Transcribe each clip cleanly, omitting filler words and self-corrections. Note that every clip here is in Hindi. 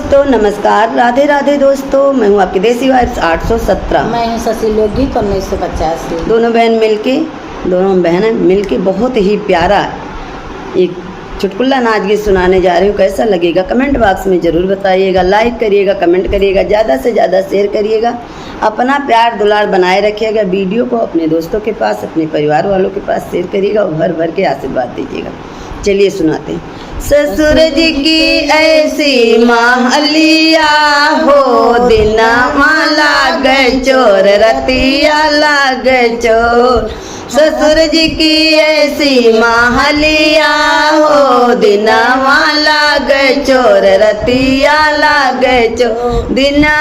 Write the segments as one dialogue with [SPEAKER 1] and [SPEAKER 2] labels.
[SPEAKER 1] दोस्तों नमस्कार, राधे राधे दोस्तों। मैं हूँ आपकी देसी वाइफ्स 817।
[SPEAKER 2] मैं हूँ शशि लोकगीत 1985।
[SPEAKER 1] दोनों बहनें मिलके बहुत ही प्यारा एक चुटकुला नाच गीत सुनाने जा रही हूँ। कैसा लगेगा कमेंट बॉक्स में ज़रूर बताइएगा, लाइक करिएगा, कमेंट करिएगा, ज़्यादा से ज़्यादा शेयर करिएगा, अपना प्यार दुलार बनाए रखिएगा। वीडियो को अपने दोस्तों के पास, अपने परिवार वालों के पास शेयर करिएगा और भर भर के आशीर्वाद दीजिएगा। चलिए सुनाते हैं। ससुर जी की ऐसी माहलिया हो, दिना लाग चोर रतिया लाग चोर। ससुर जी की ऐसी माहलिया हो, दिना लाग चोर रतिया लाग चोर। दिना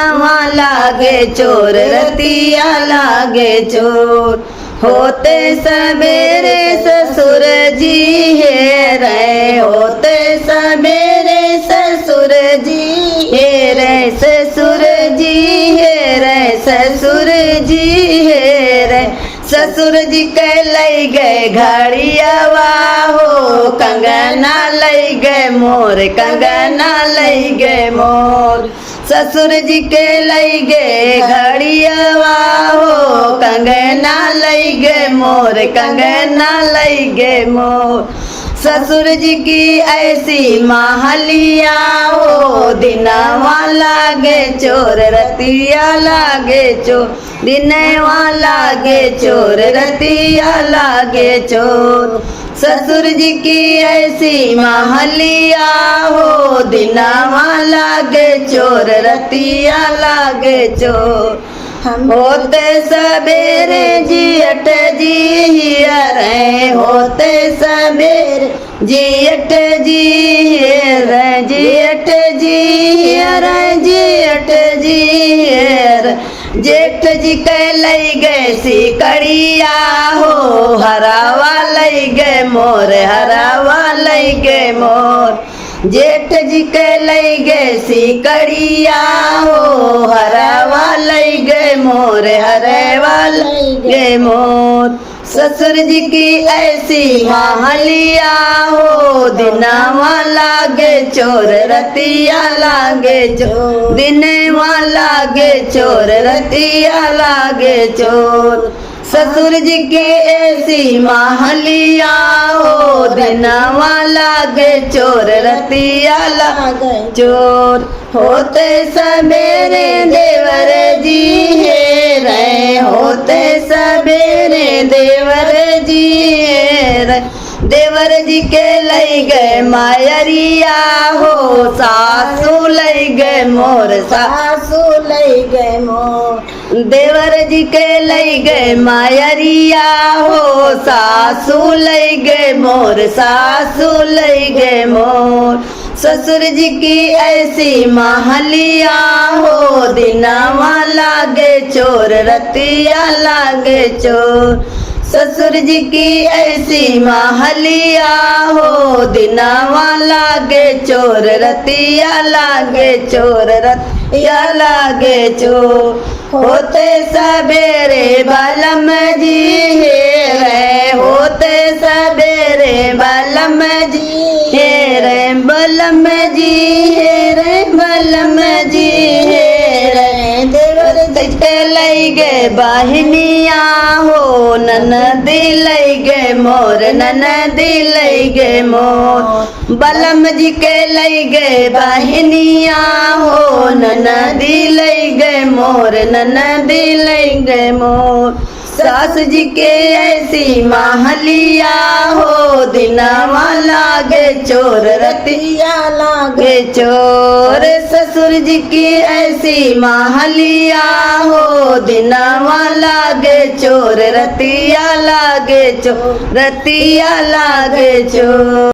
[SPEAKER 1] लागे चोर रतिया लागे चोर। होते सवेरे ससुर जी है रे, होते सवेरे ससुर जी है रे, ससुर जी है रे, ससुर जी है रे। ससुर जी के लई गए घड़ियावा हो, कंगना लई गए मोर, कंगना लई गए मोर। ससुर जी के लई गए घड़ियावा हो, कंगना लई गए मोर, कंगना लई गए मोर। ससुर जी की ऐसी माहलिया हो, दिनवा लागे चोर रतिया लागे चोर। दिनवा लागे चोर रतिया लागे चोर। ससुर जी की ऐसी माहलिया हो, दिनवा लागे चोर रतिया लागे चोर। होते सवेरे जियट जी रे, होते सवेरे जियट जी रे, जियट जी रे, जियट जी रे। जेठ जी के लई गए सिकड़िया हो, हरावा लई गए मोर, हरावा लई गए मोर। जेठ जी के लई गए सिकड़िया हो, हरावा लई गए मोर, हरेवा लई गए मोर। ससुर जी की ऐसी माहलिया हो, दिनवा लागे चोर रतिया लागे चोर। दिनवा लागे चोर रतिया लागे चोर। ससुर जी की ऐसी माहलिया हो, दिनवा लागे चोर रतिया लागे चोर। होते सवेरे देवर जी है रे, होते सवेरे देवर जी है रे। देवर जी के लई गए मायरिया हो, सासू लई गए मोर, सासू लई गए मोर। देवर जी के लई गए मायरिया हो, सासू लई गए मोर, सासू लई गए मोर। ससुर जी की ऐसी माहलिया हो, दिनवा लागे चोर रतिया लागे चोर। ससुर जी की ऐसी माहलिया हो, दिनवा लागे चोर रतिया लागे चोर रतिया लागे चोर। होते सवेरे बलम जी है रे, होते सवेरे बलम जी है रे, बलम जी है रे, बलम जी है रे। देवर के लई गए बहनिया हो, ननदी लई गए मोर, ननदी लई गए मोर। बलम जी के लई गए बहनिया हो, ननदी लई गए मोर, ननदी लई गए मोर। सास जी के ऐसी माहलिया हो, दिनवा लागे चोर रतिया लागे चोर। ससुर जी की ऐसी माहलिया हो, दिनवा लागे चोर रतिया लागे चोर, रतिया लागे चोर।